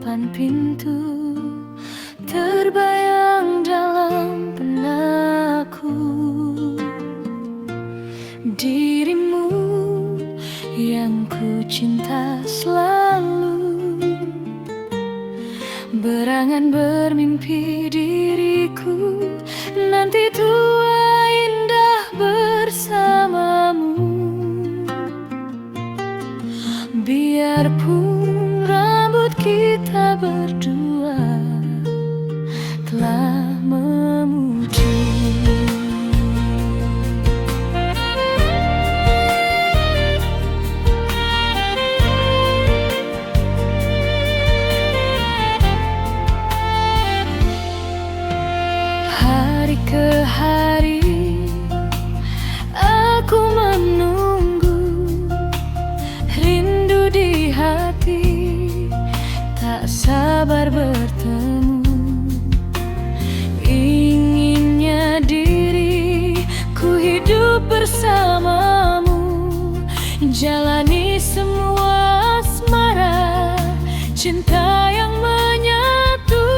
depan pintu, terbayang dalam benakku dirimu yang ku cinta selalu, berangan bermimpi diriku nanti tua indah bersamamu. Biarpun rambut kita berdua telah memudi. Hari ke hari aku menunggu, rindu di hati tak sabar bertemu. Inginnya diriku hidup bersamamu, jalani semua asmara cinta yang menyatu.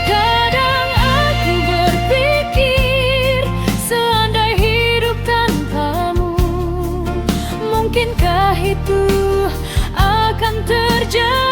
Kadang aku berpikir, seandai hidup tanpamu, mungkinkah itu akan terjadi?